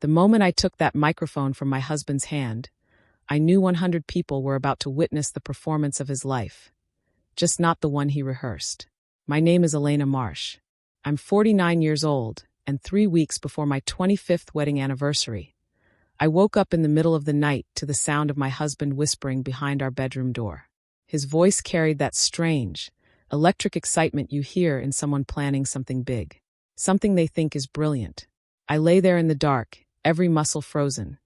The moment I took that microphone from my husband's hand, I knew 100 people were about to witness the performance of his life, just not the one he rehearsed. My name is Elena Marsh. I'm 49 years old, and 3 weeks before my 25th wedding anniversary, I woke up in the middle of the night to the sound of my husband whispering behind our bedroom door. His voice carried that strange, electric excitement you hear in someone planning something big, something they think is brilliant. I lay there in the dark, every muscle frozen,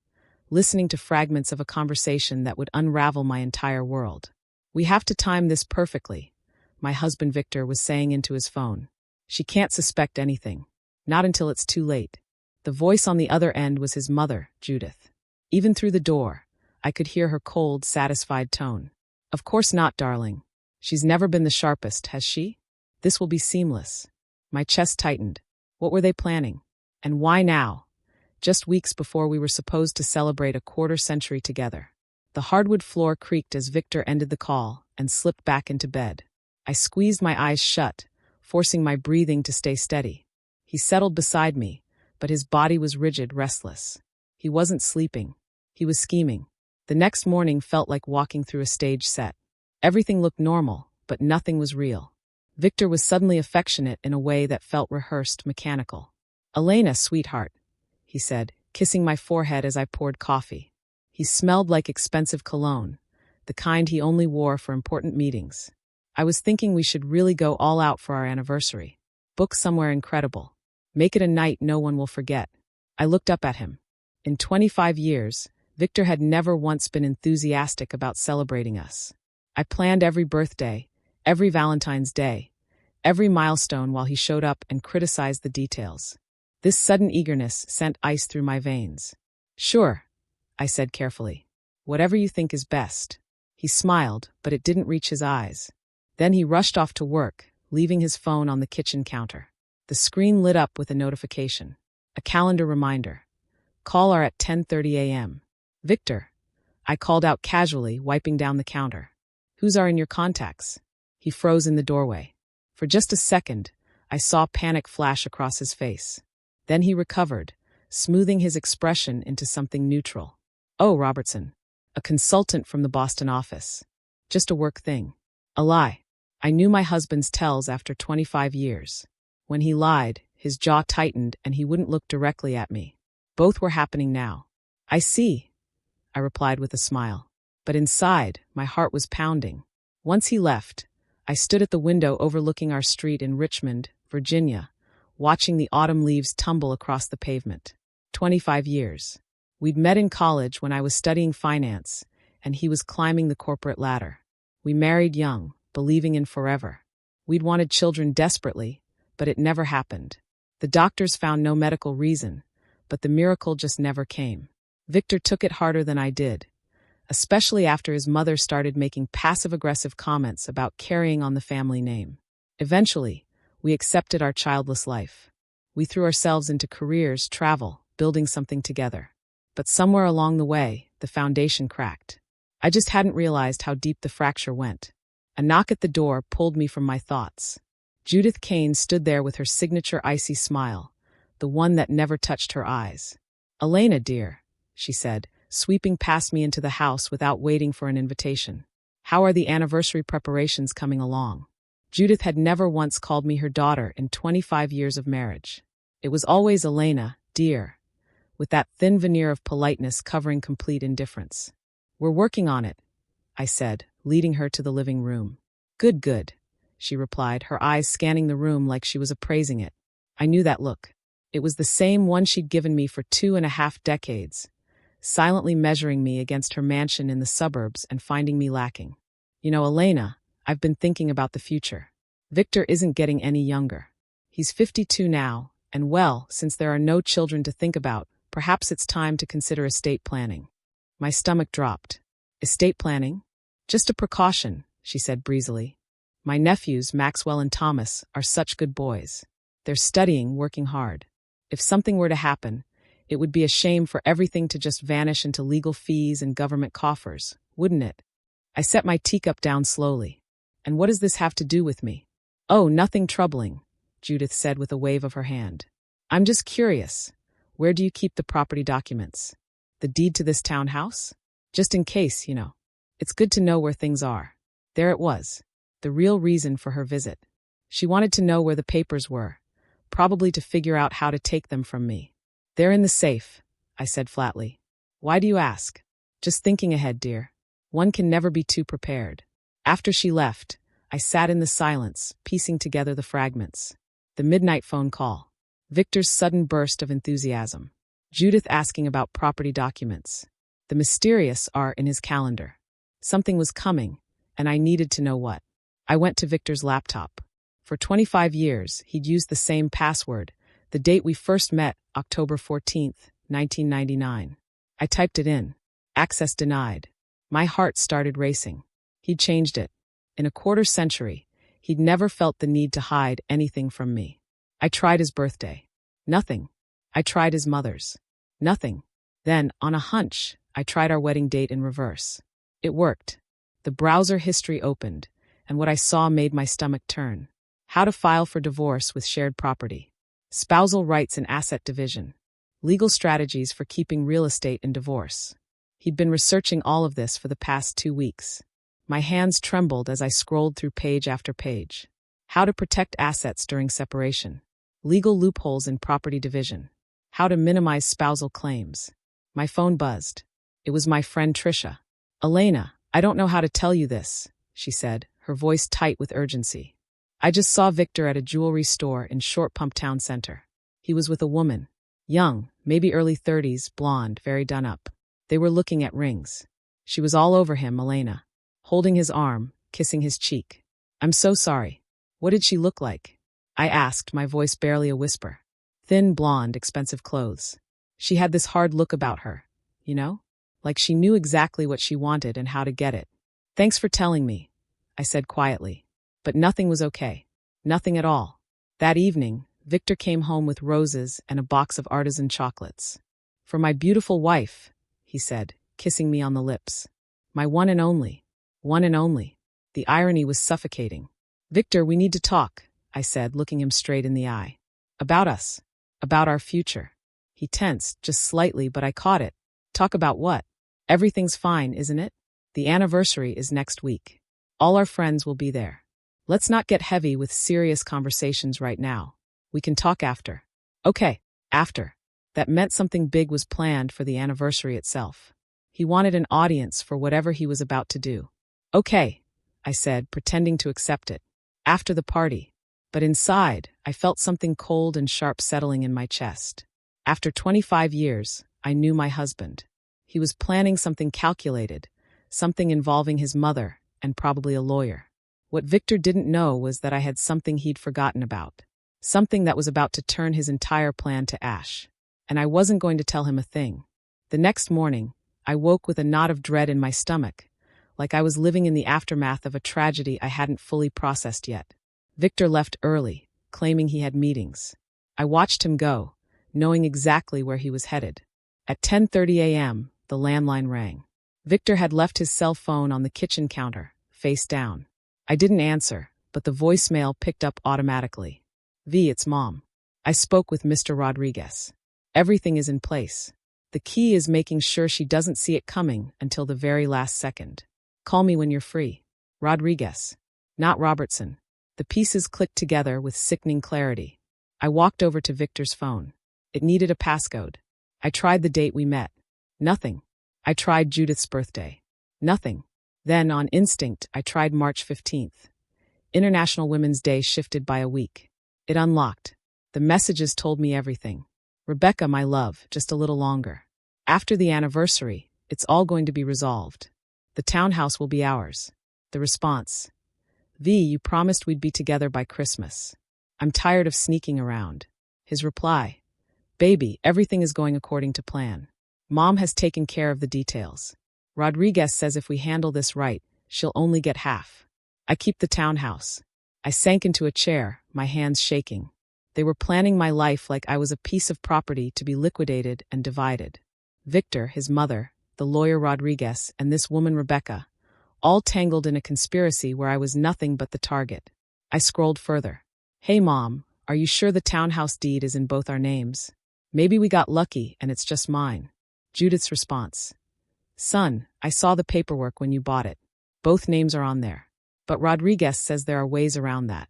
listening to fragments of a conversation that would unravel my entire world. "We have to time this perfectly," my husband Victor was saying into his phone. "She can't suspect anything. Not until it's too late." The voice on the other end was his mother, Judith. Even through the door, I could hear her cold, satisfied tone. "Of course not, darling. She's never been the sharpest, has she? This will be seamless." My chest tightened. What were they planning? And why now? Just weeks before we were supposed to celebrate a quarter-century together. The hardwood floor creaked as Victor ended the call and slipped back into bed. I squeezed my eyes shut, forcing my breathing to stay steady. He settled beside me, but his body was rigid, restless. He wasn't sleeping. He was scheming. The next morning felt like walking through a stage set. Everything looked normal, but nothing was real. Victor was suddenly affectionate in a way that felt rehearsed, mechanical. "Elena, sweetheart," he said, kissing my forehead as I poured coffee. He smelled like expensive cologne, the kind he only wore for important meetings. "I was thinking we should really go all out for our anniversary. Book somewhere incredible. Make it a night no one will forget." I looked up at him. In 25 years, Victor had never once been enthusiastic about celebrating us. I planned every birthday, every Valentine's Day, every milestone while he showed up and criticized the details. This sudden eagerness sent ice through my veins. "Sure," I said carefully. "Whatever you think is best." He smiled, but it didn't reach his eyes. Then he rushed off to work, leaving his phone on the kitchen counter. The screen lit up with a notification. A calendar reminder. Call her at 10:30 a.m. "Victor," I called out casually, wiping down the counter. "Who's are in your contacts?" He froze in the doorway. For just a second, I saw panic flash across his face. Then he recovered, smoothing his expression into something neutral. "Oh, Robertson. A consultant from the Boston office. Just a work thing." A lie. I knew my husband's tells after 25 years. When he lied, his jaw tightened and he wouldn't look directly at me. Both were happening now. "I see," I replied with a smile. But inside, my heart was pounding. Once he left, I stood at the window overlooking our street in Richmond, Virginia, watching the autumn leaves tumble across the pavement. 25 years. We'd met in college when I was studying finance, and he was climbing the corporate ladder. We married young, believing in forever. We'd wanted children desperately, but it never happened. The doctors found no medical reason, but the miracle just never came. Victor took it harder than I did, especially after his mother started making passive-aggressive comments about carrying on the family name. Eventually, we accepted our childless life. We threw ourselves into careers, travel, building something together. But somewhere along the way, the foundation cracked. I just hadn't realized how deep the fracture went. A knock at the door pulled me from my thoughts. Judith Kane stood there with her signature icy smile, the one that never touched her eyes. "Elena, dear," she said, sweeping past me into the house without waiting for an invitation. "How are the anniversary preparations coming along?" Judith had never once called me her daughter in 25 years of marriage. It was always Elena, dear, with that thin veneer of politeness covering complete indifference. "We're working on it," I said, leading her to the living room. "Good, good," she replied, her eyes scanning the room like she was appraising it. I knew that look. It was the same one she'd given me for 2.5 decades, silently measuring me against her mansion in the suburbs and finding me lacking. "You know, Elena, I've been thinking about the future. Victor isn't getting any younger. He's 52 now, and well, since there are no children to think about, perhaps it's time to consider estate planning." My stomach dropped. "Estate planning? Just a precaution," she said breezily. "My nephews, Maxwell and Thomas, are such good boys. They're studying, working hard. If something were to happen, it would be a shame for everything to just vanish into legal fees and government coffers, wouldn't it?" I set my teacup down slowly. "And what does this have to do with me?" "Oh, nothing troubling," Judith said with a wave of her hand. "I'm just curious. Where do you keep the property documents? The deed to this townhouse? Just in case, you know. It's good to know where things are. There it was. The real reason for her visit. She wanted to know where the papers were, probably to figure out how to take them from me. They're in the safe, I said flatly. Why do you ask? Just thinking ahead, dear. One can never be too prepared. After she left, I sat in the silence, piecing together the fragments. The midnight phone call. Victor's sudden burst of enthusiasm. Judith asking about property documents. The mysterious are in his calendar. Something was coming, and I needed to know what. I went to Victor's laptop. For 25 years, he'd used the same password. The date we first met, October 14th, 1999. I typed it in. Access denied. My heart started racing. He'd changed it. In a quarter century, he'd never felt the need to hide anything from me. I tried his birthday. Nothing. I tried his mother's. Nothing. Then, on a hunch, I tried our wedding date in reverse. It worked. The browser history opened, and what I saw made my stomach turn. How to file for divorce with shared property. Spousal rights and asset division. Legal strategies for keeping real estate in divorce. He'd been researching all of this for the past 2 weeks. My hands trembled as I scrolled through page after page. How to protect assets during separation. Legal loopholes in property division. How to minimize spousal claims. My phone buzzed. It was my friend Trisha. Elena, I don't know how to tell you this, she said, her voice tight with urgency. I just saw Victor at a jewelry store in Short Pump Town Center. He was with a woman. Young, maybe early 30s, blonde, very done up. They were looking at rings. She was all over him, Elena. Holding his arm, kissing his cheek. I'm so sorry. What did she look like? I asked, my voice barely a whisper. Thin, blonde, expensive clothes. She had this hard look about her, you know? Like she knew exactly what she wanted and how to get it. Thanks for telling me, I said quietly. But nothing was okay. Nothing at all. That evening, Victor came home with roses and a box of artisan chocolates. For my beautiful wife, he said, kissing me on the lips. My one and only. One and only. The irony was suffocating. Victor, we need to talk, I said, looking him straight in the eye. About us. About our future. He tensed, just slightly, but I caught it. Talk about what? Everything's fine, isn't it? The anniversary is next week. All our friends will be there. Let's not get heavy with serious conversations right now. We can talk after. Okay, after. That meant something big was planned for the anniversary itself. He wanted an audience for whatever he was about to do. Okay, I said, pretending to accept it. After the party. But inside, I felt something cold and sharp settling in my chest. After 25 years, I knew my husband. He was planning something calculated, something involving his mother and probably a lawyer. What Victor didn't know was that I had something he'd forgotten about. Something that was about to turn his entire plan to ash. And I wasn't going to tell him a thing. The next morning, I woke with a knot of dread in my stomach, like I was living in the aftermath of a tragedy I hadn't fully processed yet. Victor left early, claiming he had meetings. I watched him go, knowing exactly where he was headed. At 10:30 a.m., the landline rang. Victor had left his cell phone on the kitchen counter, face down. I didn't answer, but the voicemail picked up automatically. V, it's Mom. I spoke with Mr. Rodriguez. Everything is in place. The key is making sure she doesn't see it coming until the very last second. Call me when you're free. Rodriguez. Not Robertson. The pieces clicked together with sickening clarity. I walked over to Victor's phone. It needed a passcode. I tried the date we met. Nothing. I tried Judith's birthday. Nothing. Then, on instinct, I tried March 15th. International Women's Day shifted by a week. It unlocked. The messages told me everything. Rebecca, my love, just a little longer. After the anniversary, it's all going to be resolved. The townhouse will be ours. The response. V, you promised we'd be together by Christmas. I'm tired of sneaking around. His reply. Baby, everything is going according to plan. Mom has taken care of the details. Rodriguez says if we handle this right, she'll only get half. I keep the townhouse. I sank into a chair, my hands shaking. They were planning my life like I was a piece of property to be liquidated and divided. Victor, his mother, the lawyer Rodriguez, and this woman Rebecca, all tangled in a conspiracy where I was nothing but the target. I scrolled further. Hey Mom, are you sure the townhouse deed is in both our names? Maybe we got lucky and it's just mine. Judith's response. Son, I saw the paperwork when you bought it. Both names are on there. But Rodriguez says there are ways around that.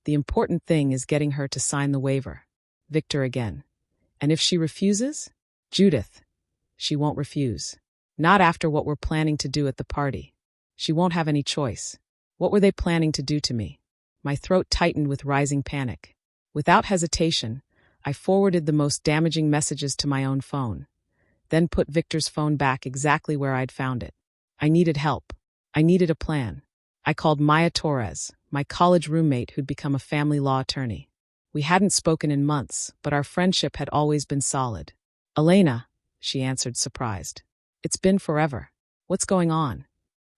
The important thing is getting her to sign the waiver. Victor again. And if she refuses? Judith. She won't refuse. Not after what we're planning to do at the party. She won't have any choice. What were they planning to do to me? My throat tightened with rising panic. Without hesitation, I forwarded the most damaging messages to my own phone, then put Victor's phone back exactly where I'd found it. I needed help. I needed a plan. I called Maya Torres, my college roommate who'd become a family law attorney. We hadn't spoken in months, but our friendship had always been solid. Elena, she answered, surprised. It's been forever. What's going on?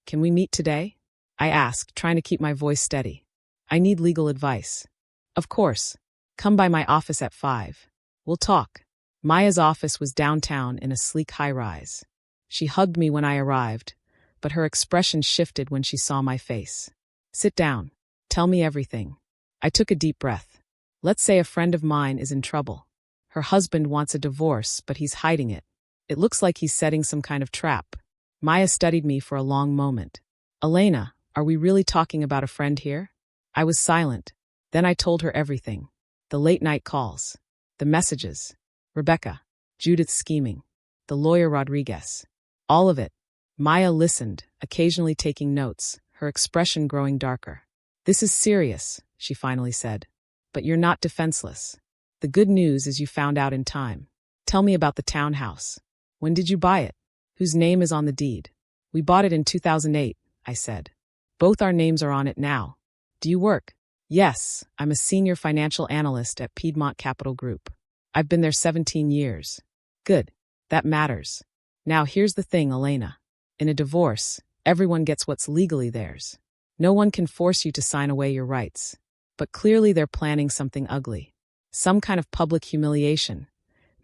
Can we meet today? I asked, trying to keep my voice steady. I need legal advice. Of course. Come by my office at 5. We'll talk. Maya's office was downtown in a sleek high-rise. She hugged me when I arrived, but her expression shifted when she saw my face. Sit down. Tell me everything. I took a deep breath. Let's say a friend of mine is in trouble. Her husband wants a divorce, but he's hiding it. It looks like he's setting some kind of trap. Maya studied me for a long moment. Elena, are we really talking about a friend here? I was silent. Then I told her everything. The late-night calls. The messages. Rebecca. Judith's scheming. The lawyer Rodriguez. All of it. Maya listened, occasionally taking notes, her expression growing darker. This is serious, she finally said. But you're not defenseless. The good news is you found out in time. Tell me about the townhouse. When did you buy it? Whose name is on the deed? We bought it in 2008, I said. Both our names are on it now. Do you work? Yes, I'm a senior financial analyst at Piedmont Capital Group. I've been there 17 years. Good. That matters. Now here's the thing, Elena. In a divorce, everyone gets what's legally theirs. No one can force you to sign away your rights. But clearly they're planning something ugly. Some kind of public humiliation.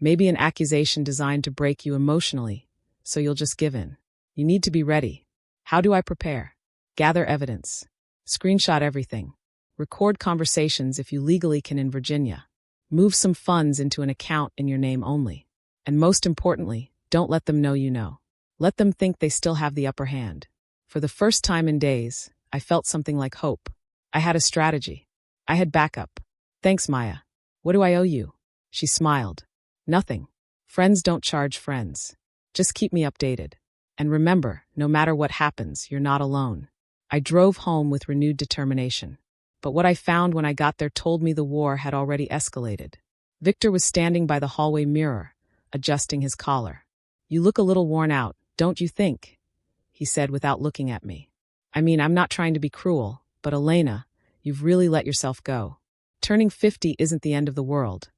Maybe an accusation designed to break you emotionally, so you'll just give in. You need to be ready. How do I prepare? Gather evidence. Screenshot everything. Record conversations if you legally can in Virginia. Move some funds into an account in your name only. And most importantly, don't let them know you know. Let them think they still have the upper hand. For the first time in days, I felt something like hope. I had a strategy. I had backup. Thanks, Maya. What do I owe you? She smiled. Nothing. Friends don't charge friends. Just keep me updated. And remember, no matter what happens, you're not alone. I drove home with renewed determination. But what I found when I got there told me the war had already escalated. Victor was standing by the hallway mirror, adjusting his collar. You look a little worn out, don't you think? He said without looking at me. I mean, I'm not trying to be cruel, but Elena, you've really let yourself go. Turning 50 isn't the end of the world,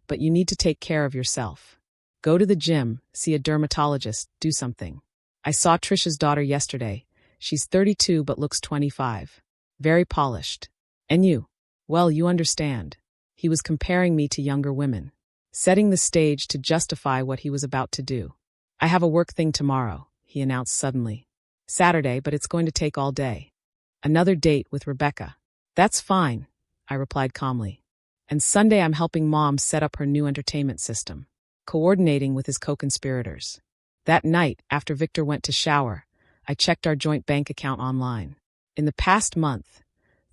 but you need to take care of yourself. Go to the gym, see a dermatologist, do something. I saw Trisha's daughter yesterday. She's 32 but looks 25. Very polished. And you? Well, you understand. He was comparing me to younger women, setting the stage to justify what he was about to do. I have a work thing tomorrow, he announced suddenly. Saturday, but it's going to take all day. Another date with Rebecca. That's fine, I replied calmly. And Sunday I'm helping Mom set up her new entertainment system, coordinating with his co-conspirators. That night, after Victor went to shower, I checked our joint bank account online. In the past month,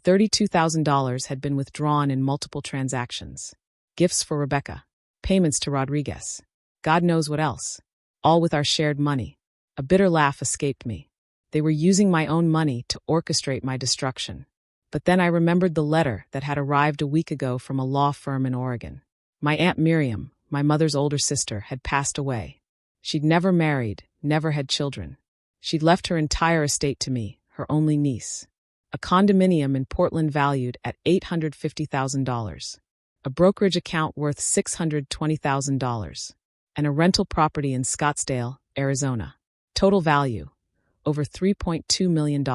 $32,000 had been withdrawn in multiple transactions. Gifts for Rebecca. Payments to Rodriguez. God knows what else. All with our shared money. A bitter laugh escaped me. They were using my own money to orchestrate my destruction. But then I remembered the letter that had arrived a week ago from a law firm in Oregon. My Aunt Miriam, my mother's older sister, had passed away. She'd never married, never had children. She'd left her entire estate to me, her only niece. A condominium in Portland valued at $850,000. A brokerage account worth $620,000. And a rental property in Scottsdale, Arizona. Total value, over $3.2 million.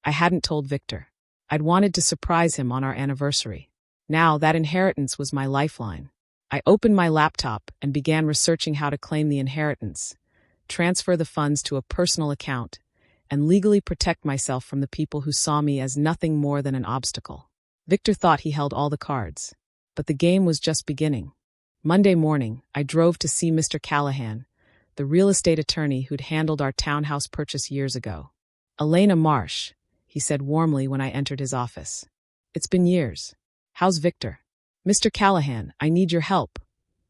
I hadn't told Victor. I'd wanted to surprise him on our anniversary. Now that inheritance was my lifeline. I opened my laptop and began researching how to claim the inheritance, transfer the funds to a personal account, and legally protect myself from the people who saw me as nothing more than an obstacle. Victor thought he held all the cards, but the game was just beginning. Monday morning, I drove to see Mr. Callahan, the real estate attorney who'd handled our townhouse purchase years ago. Elena Marsh, he said warmly when I entered his office. It's been years. How's Victor? Mr. Callahan, I need your help,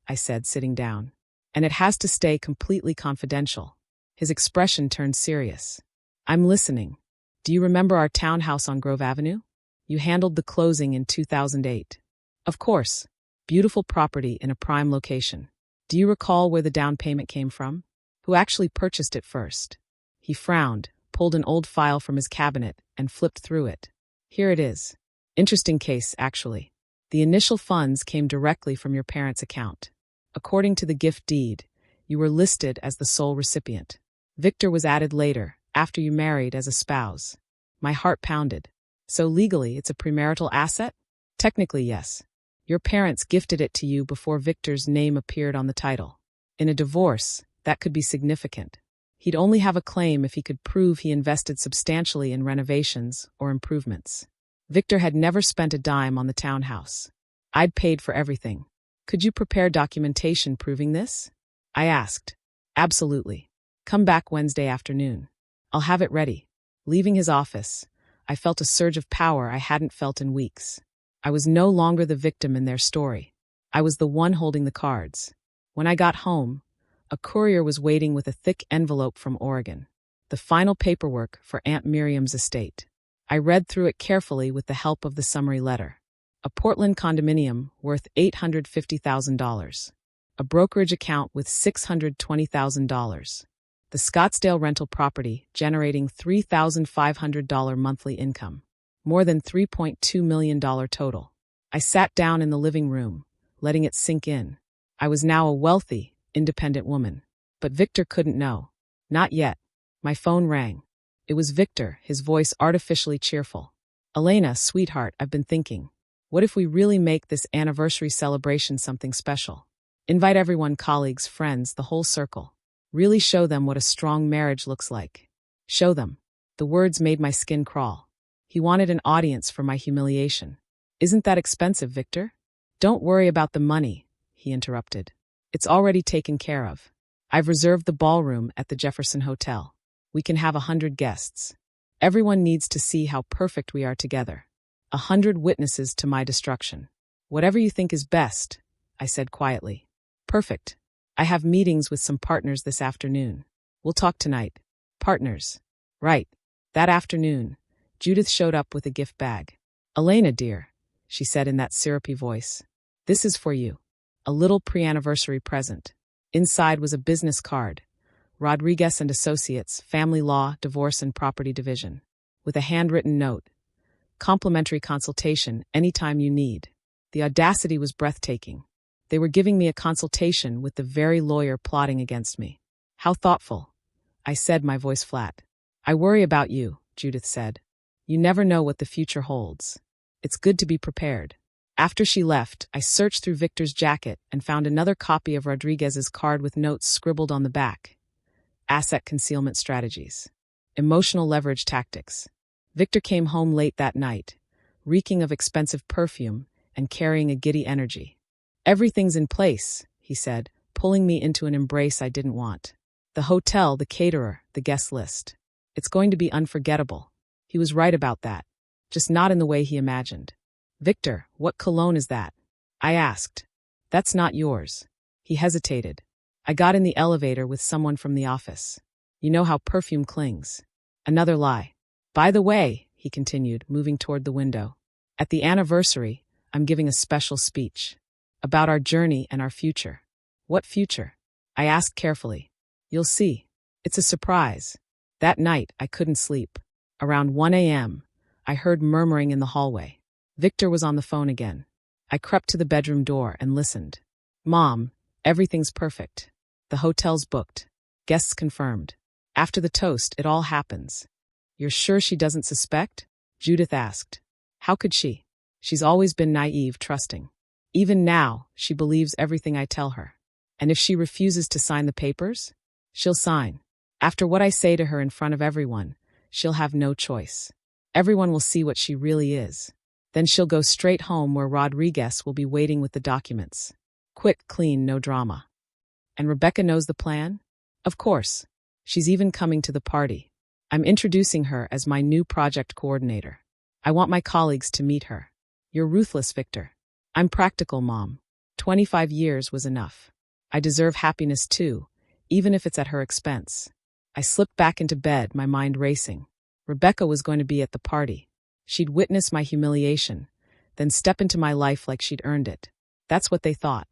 I said, sitting down. And it has to stay completely confidential. His expression turned serious. I'm listening. Do you remember our townhouse on Grove Avenue? You handled the closing in 2008. Of course. Beautiful property in a prime location. Do you recall where the down payment came from? Who actually purchased it first? He frowned, pulled an old file from his cabinet, and flipped through it. Here it is. Interesting case, actually. The initial funds came directly from your parents' account. According to the gift deed, you were listed as the sole recipient. Victor was added later, after you married, as a spouse. My heart pounded. So legally, it's a premarital asset? Technically, yes. Your parents gifted it to you before Victor's name appeared on the title. In a divorce, that could be significant. He'd only have a claim if he could prove he invested substantially in renovations or improvements. Victor had never spent a dime on the townhouse. I'd paid for everything. Could you prepare documentation proving this? I asked. Absolutely. Come back Wednesday afternoon. I'll have it ready. Leaving his office, I felt a surge of power I hadn't felt in weeks. I was no longer the victim in their story. I was the one holding the cards. When I got home, a courier was waiting with a thick envelope from Oregon. The final paperwork for Aunt Miriam's estate. I read through it carefully with the help of the summary letter. A Portland condominium worth $850,000. A brokerage account with $620,000. The Scottsdale rental property generating $3,500 monthly income. More than $3.2 million total. I sat down in the living room, letting it sink in. I was now a wealthy, independent woman. But Victor couldn't know. Not yet. My phone rang. It was Victor, his voice artificially cheerful. Elena, sweetheart, I've been thinking. What if we really make this anniversary celebration something special? Invite everyone, colleagues, friends, the whole circle. Really show them what a strong marriage looks like. Show them. The words made my skin crawl. He wanted an audience for my humiliation. Isn't that expensive, Victor? Don't worry about the money, he interrupted. It's already taken care of. I've reserved the ballroom at the Jefferson Hotel. We can have 100 guests. Everyone needs to see how perfect we are together. 100 witnesses to my destruction. Whatever you think is best, I said quietly. Perfect. I have meetings with some partners this afternoon. We'll talk tonight. Partners. Right. That afternoon, Judith showed up with a gift bag. Elena, dear, she said in that syrupy voice. This is for you. A little pre-anniversary present. Inside was a business card. Rodriguez and Associates, Family Law, Divorce and Property Division. With a handwritten note. Complimentary consultation anytime you need. The audacity was breathtaking. They were giving me a consultation with the very lawyer plotting against me. How thoughtful, I said, my voice flat. I worry about you, Judith said. You never know what the future holds. It's good to be prepared. After she left, I searched through Victor's jacket and found another copy of Rodriguez's card with notes scribbled on the back. Asset concealment strategies. Emotional leverage tactics. Victor came home late that night, reeking of expensive perfume and carrying a giddy energy. Everything's in place, he said, pulling me into an embrace I didn't want. The hotel, the caterer, the guest list. It's going to be unforgettable. He was right about that, just not in the way he imagined. Victor, what cologne is that? I asked. That's not yours. He hesitated. I got in the elevator with someone from the office. You know how perfume clings. Another lie. By the way, he continued, moving toward the window. At the anniversary, I'm giving a special speech. About our journey and our future. What future? I asked carefully. You'll see. It's a surprise. That night, I couldn't sleep. Around 1 a.m., I heard murmuring in the hallway. Victor was on the phone again. I crept to the bedroom door and listened. Mom, everything's perfect. The hotel's booked. Guests confirmed. After the toast, it all happens. You're sure she doesn't suspect? Judith asked. How could she? She's always been naive, trusting. Even now, she believes everything I tell her. And if she refuses to sign the papers, she'll sign. After what I say to her in front of everyone, she'll have no choice. Everyone will see what she really is. Then she'll go straight home where Rodriguez will be waiting with the documents. Quick, clean, no drama. And Rebecca knows the plan? Of course. She's even coming to the party. I'm introducing her as my new project coordinator. I want my colleagues to meet her. You're ruthless, Victor. I'm practical, Mom. 25 years was enough. I deserve happiness too, even if it's at her expense. I slipped back into bed, my mind racing. Rebecca was going to be at the party. She'd witness my humiliation, then step into my life like she'd earned it. That's what they thought.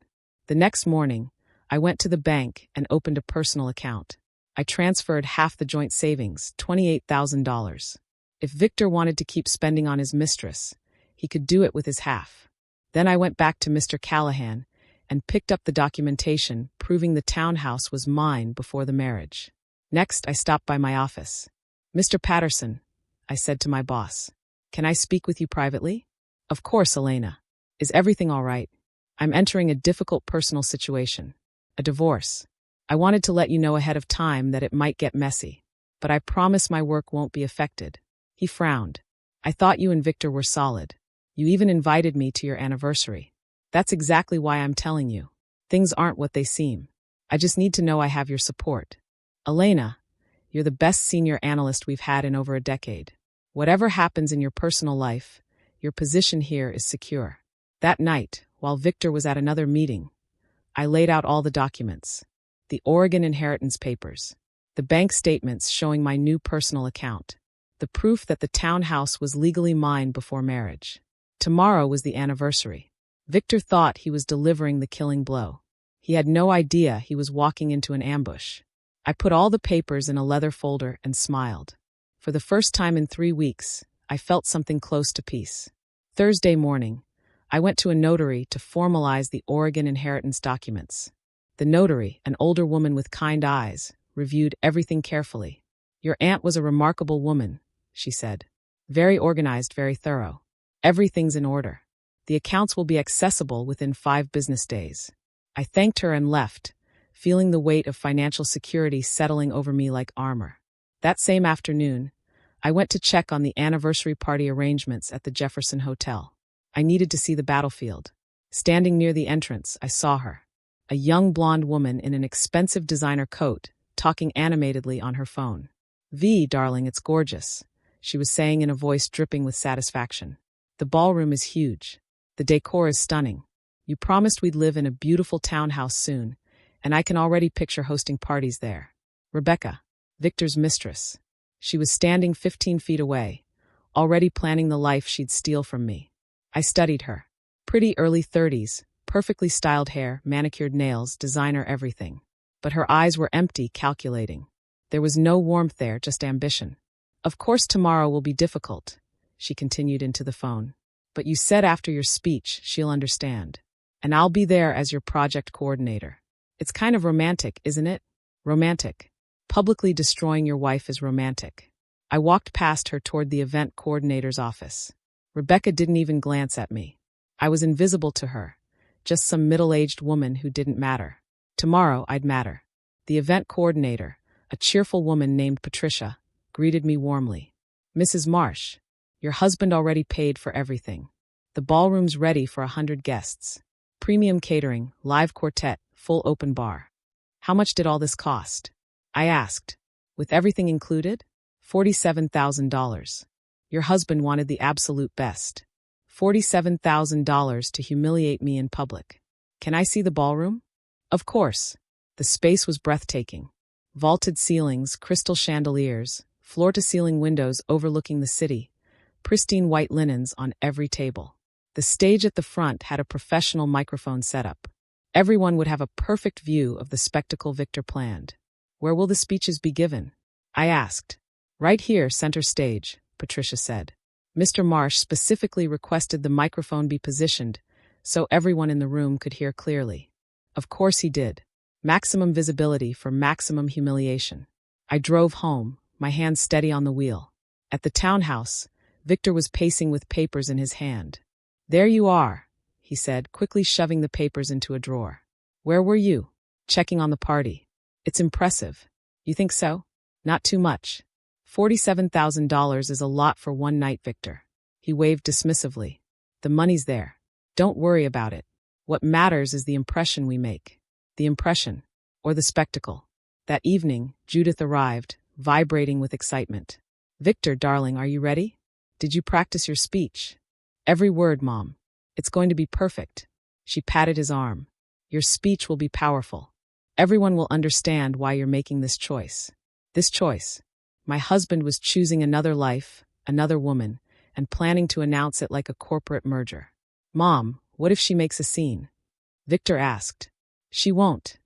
The next morning, I went to the bank and opened a personal account. I transferred half the joint savings, $28,000. If Victor wanted to keep spending on his mistress, he could do it with his half. Then I went back to Mr. Callahan and picked up the documentation proving the townhouse was mine before the marriage. Next, I stopped by my office. Mr. Patterson, I said to my boss, can I speak with you privately? Of course, Elena. Is everything all right? I'm entering a difficult personal situation. A divorce. I wanted to let you know ahead of time that it might get messy, but I promise my work won't be affected. He frowned. I thought you and Victor were solid. You even invited me to your anniversary. That's exactly why I'm telling you. Things aren't what they seem. I just need to know I have your support. Elena, you're the best senior analyst we've had in over a decade. Whatever happens in your personal life, your position here is secure. That night, while Victor was at another meeting, I laid out all the documents. The Oregon inheritance papers, the bank statements showing my new personal account, the proof that the townhouse was legally mine before marriage. Tomorrow was the anniversary. Victor thought he was delivering the killing blow. He had no idea he was walking into an ambush. I put all the papers in a leather folder and smiled. For the first time in 3 weeks, I felt something close to peace. Thursday morning, I went to a notary to formalize the Oregon inheritance documents. The notary, an older woman with kind eyes, reviewed everything carefully. Your aunt was a remarkable woman, she said. Very organized, very thorough. Everything's in order. The accounts will be accessible within 5 business days. I thanked her and left, feeling the weight of financial security settling over me like armor. That same afternoon, I went to check on the anniversary party arrangements at the Jefferson Hotel. I needed to see the battlefield. Standing near the entrance, I saw her. A young blonde woman in an expensive designer coat, talking animatedly on her phone. "V, darling, it's gorgeous," she was saying in a voice dripping with satisfaction. "The ballroom is huge. The decor is stunning. You promised we'd live in a beautiful townhouse soon, and I can already picture hosting parties there." Rebecca, Victor's mistress. She was standing 15 feet away, already planning the life she'd steal from me. I studied her. Pretty early 30s, perfectly styled hair, manicured nails, designer everything. But her eyes were empty, calculating. There was no warmth there, just ambition. "Of course tomorrow will be difficult," she continued into the phone. "But you said after your speech she'll understand. And I'll be there as your project coordinator. It's kind of romantic, isn't it? Romantic. Publicly destroying your wife is romantic." I walked past her toward the event coordinator's office. Rebecca didn't even glance at me. I was invisible to her, just some middle-aged woman who didn't matter. Tomorrow I'd matter. The event coordinator, a cheerful woman named Patricia, greeted me warmly. "Mrs. Marsh, your husband already paid for everything. The ballroom's ready for 100 guests. Premium catering, live quartet, full open bar." "How much did all this cost?" I asked. "With everything included?" $47,000. Your husband wanted the absolute best. $47,000 to humiliate me in public. Can I see the ballroom? Of course. The space was breathtaking. Vaulted ceilings, crystal chandeliers, floor-to-ceiling windows overlooking the city, pristine white linens on every table. The stage at the front had a professional microphone setup. Everyone would have a perfect view of the spectacle Victor planned. "Where will the speeches be given?" I asked. "Right here, center stage," Patricia said. Mr. Marsh specifically requested the microphone be positioned so everyone in the room could hear clearly. Of course he did. Maximum visibility for maximum humiliation. I drove home, my hand steady on the wheel. At the townhouse, Victor was pacing with papers in his hand. "There you are," he said, quickly shoving the papers into a drawer. "Where were you?" "Checking on the party." "It's impressive." "You think so?" "Not too much. $47,000 is a lot for one night, Victor." He waved dismissively. "The money's there. Don't worry about it. What matters is the impression we make. The impression, or the spectacle. That evening, Judith arrived, vibrating with excitement. "Victor, darling, are you ready? Did you practice your speech?" "Every word, Mom. It's going to be perfect." She patted his arm. "Your speech will be powerful. Everyone will understand why you're making this choice." This choice. My husband was choosing another life, another woman, and planning to announce it like a corporate merger. "Mom, what if she makes a scene?" Victor asked. "She won't,"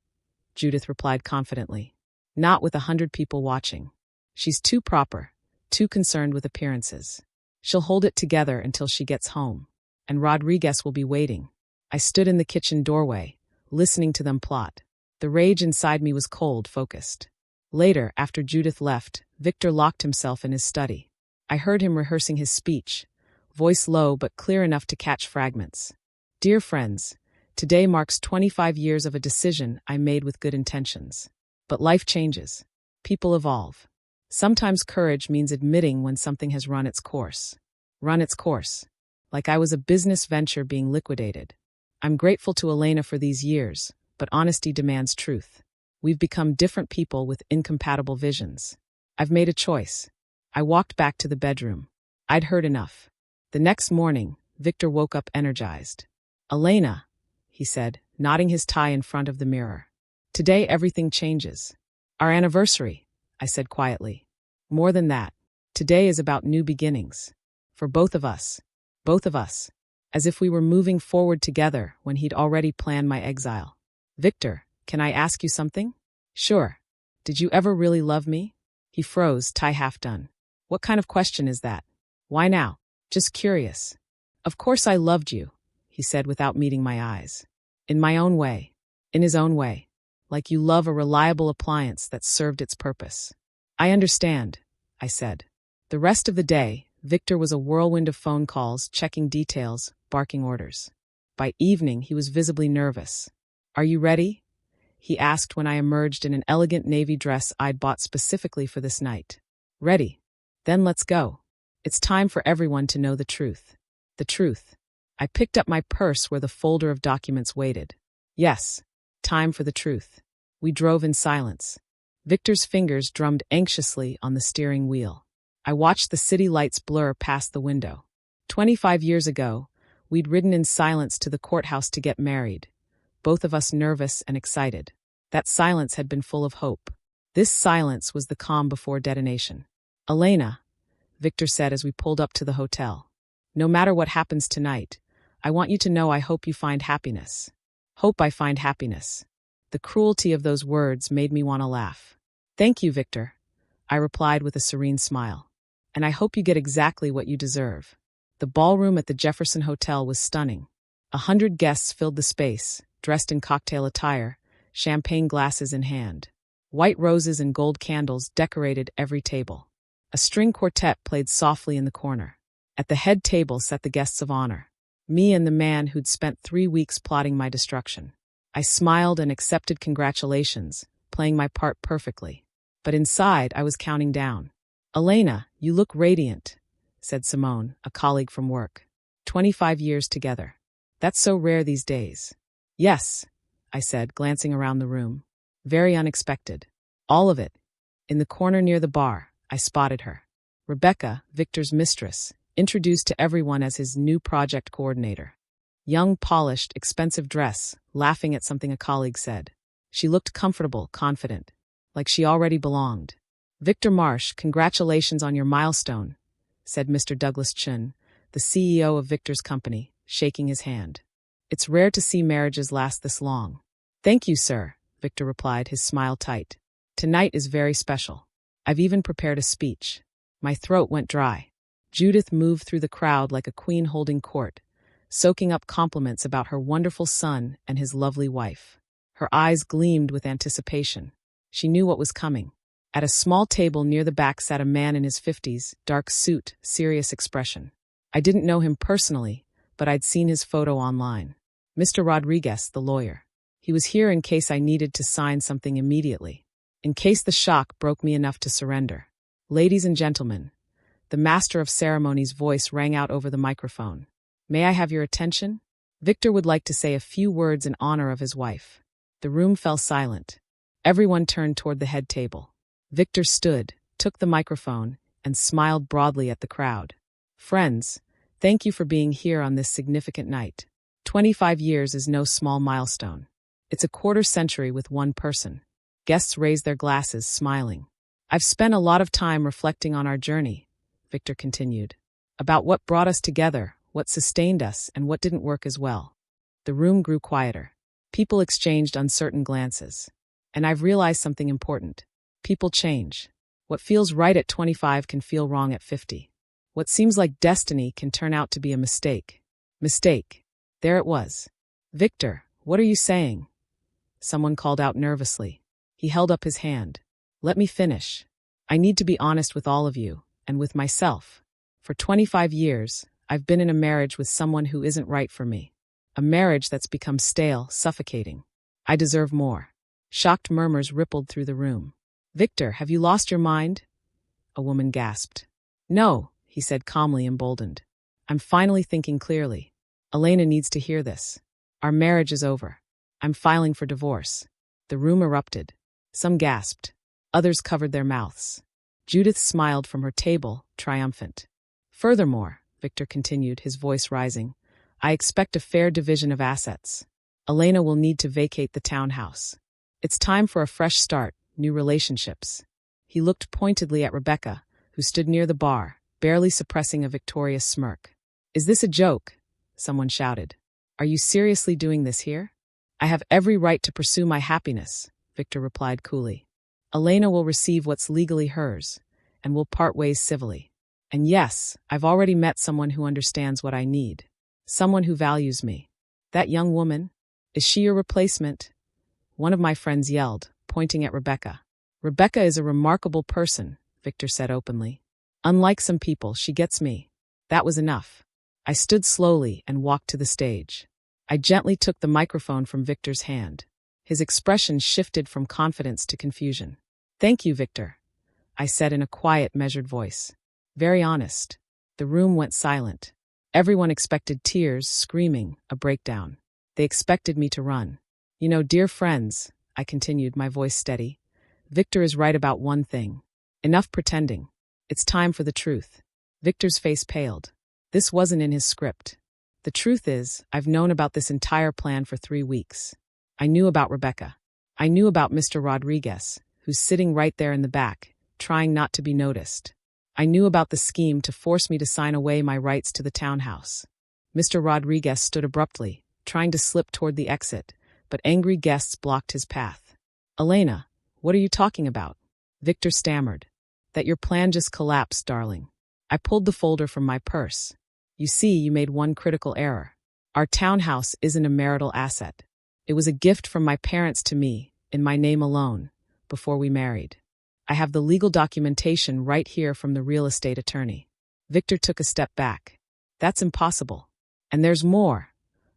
Judith replied confidently. "Not with 100 people watching. She's too proper, too concerned with appearances. She'll hold it together until she gets home. And Rodriguez will be waiting." I stood in the kitchen doorway, listening to them plot. The rage inside me was cold, focused. Later, after Judith left, Victor locked himself in his study. I heard him rehearsing his speech, voice low but clear enough to catch fragments. "Dear friends, today marks 25 years of a decision I made with good intentions. But life changes. People evolve. Sometimes courage means admitting when something has run its course. Run its course. Like I was a business venture being liquidated. I'm grateful to Elena for these years, but honesty demands truth. We've become different people with incompatible visions. I've made a choice." I walked back to the bedroom. I'd heard enough. The next morning, Victor woke up energized. "Elena," he said, knotting his tie in front of the mirror. "Today everything changes." "Our anniversary," I said quietly. "More than that. Today is about new beginnings. For both of us. Both of us." As if we were moving forward together when he'd already planned my exile. "Victor, can I ask you something?" "Sure. Did you ever really love me?" He froze, tie half done. "What kind of question is that?" "Why now?" "Just curious." "Of course I loved you," he said without meeting my eyes. "In my own way." In his own way. Like you love a reliable appliance that served its purpose. "I understand," I said. The rest of the day, Victor was a whirlwind of phone calls, checking details, barking orders. By evening, he was visibly nervous. "Are you ready?" he asked when I emerged in an elegant navy dress I'd bought specifically for this night. "Ready. Then let's go. It's time for everyone to know the truth." The truth. I picked up my purse where the folder of documents waited. Yes, time for the truth. We drove in silence. Victor's fingers drummed anxiously on the steering wheel. I watched the city lights blur past the window. 25 years ago, we'd ridden in silence to the courthouse to get married, both of us nervous and excited. That silence had been full of hope. This silence was the calm before detonation. "Elena," Victor said as we pulled up to the hotel. "No matter what happens tonight, I want you to know I hope you find happiness." Hope I find happiness. The cruelty of those words made me want to laugh. "Thank you, Victor," I replied with a serene smile. "And I hope you get exactly what you deserve." The ballroom at the Jefferson Hotel was stunning. 100 guests filled the space, dressed in cocktail attire, champagne glasses in hand. White roses and gold candles decorated every table. A string quartet played softly in the corner. At the head table sat the guests of honor. Me and the man who'd spent 3 weeks plotting my destruction. I smiled and accepted congratulations, playing my part perfectly. But inside, I was counting down. "Elena, you look radiant," said Simone, a colleague from work. 25 years together. That's so rare these days. "Yes," I said, glancing around the room. "Very unexpected. All of it." In the corner near the bar, I spotted her. Rebecca, Victor's mistress, introduced to everyone as his new project coordinator. Young, polished, expensive dress, laughing at something a colleague said. She looked comfortable, confident, like she already belonged. "Victor Marsh, congratulations on your milestone," said Mr. Douglas Chun, the CEO of Victor's company, shaking his hand. "It's rare to see marriages last this long." "Thank you, sir," Victor replied, his smile tight. "Tonight is very special. I've even prepared a speech." My throat went dry. Judith moved through the crowd like a queen holding court, soaking up compliments about her wonderful son and his lovely wife. Her eyes gleamed with anticipation. She knew what was coming. At a small table near the back sat a man in his 50s, dark suit, serious expression. I didn't know him personally, but I'd seen his photo online. Mr. Rodriguez, the lawyer. He was here in case I needed to sign something immediately. In case the shock broke me enough to surrender. "Ladies and gentlemen," the master of ceremonies' voice rang out over the microphone. "May I have your attention? Victor would like to say a few words in honor of his wife. The room fell silent. Everyone turned toward the head table. Victor stood, took the microphone, and smiled broadly at the crowd. Friends, thank you for being here on this significant night. 25 years is no small milestone. It's a quarter century with one person. Guests raised their glasses, smiling. I've spent a lot of time reflecting on our journey, Victor continued, about what brought us together, what sustained us, and what didn't work as well. The room grew quieter. People exchanged uncertain glances. And I've realized something important. People change. What feels right at 25 can feel wrong at 50. What seems like destiny can turn out to be a mistake. Mistake. There it was. Victor, what are you saying? Someone called out nervously. He held up his hand. Let me finish. I need to be honest with all of you, and with myself. For 25 years, I've been in a marriage with someone who isn't right for me. A marriage that's become stale, suffocating. I deserve more. Shocked murmurs rippled through the room. Victor, have you lost your mind? A woman gasped. No, he said calmly, emboldened. I'm finally thinking clearly. Elena needs to hear this. Our marriage is over. I'm filing for divorce. The room erupted. Some gasped. Others covered their mouths. Judith smiled from her table, triumphant. Furthermore, Victor continued, his voice rising, I expect a fair division of assets. Elena will need to vacate the townhouse. It's time for a fresh start, new relationships. He looked pointedly at Rebecca, who stood near the bar, barely suppressing a victorious smirk. Is this a joke? Someone shouted. Are you seriously doing this here? I have every right to pursue my happiness, Victor replied coolly. Elena will receive what's legally hers, and we'll part ways civilly. And yes, I've already met someone who understands what I need. Someone who values me. That young woman? Is she your replacement? One of my friends yelled, pointing at Rebecca. Rebecca is a remarkable person, Victor said openly. Unlike some people, she gets me. That was enough. I stood slowly and walked to the stage. I gently took the microphone from Victor's hand. His expression shifted from confidence to confusion. Thank you, Victor, I said in a quiet, measured voice. Very honest. The room went silent. Everyone expected tears, screaming, a breakdown. They expected me to run. You know, dear friends, I continued, my voice steady, Victor is right about one thing. Enough pretending. It's time for the truth. Victor's face paled. This wasn't in his script. The truth is, I've known about this entire plan for 3 weeks. I knew about Rebecca. I knew about Mr. Rodriguez, who's sitting right there in the back, trying not to be noticed. I knew about the scheme to force me to sign away my rights to the townhouse. Mr. Rodriguez stood abruptly, trying to slip toward the exit, but angry guests blocked his path. Elena, what are you talking about? Victor stammered. That your plan just collapsed, darling. I pulled the folder from my purse. You see, you made one critical error. Our townhouse isn't a marital asset. It was a gift from my parents to me, in my name alone, before we married. I have the legal documentation right here from the real estate attorney. Victor took a step back. That's impossible. And there's more,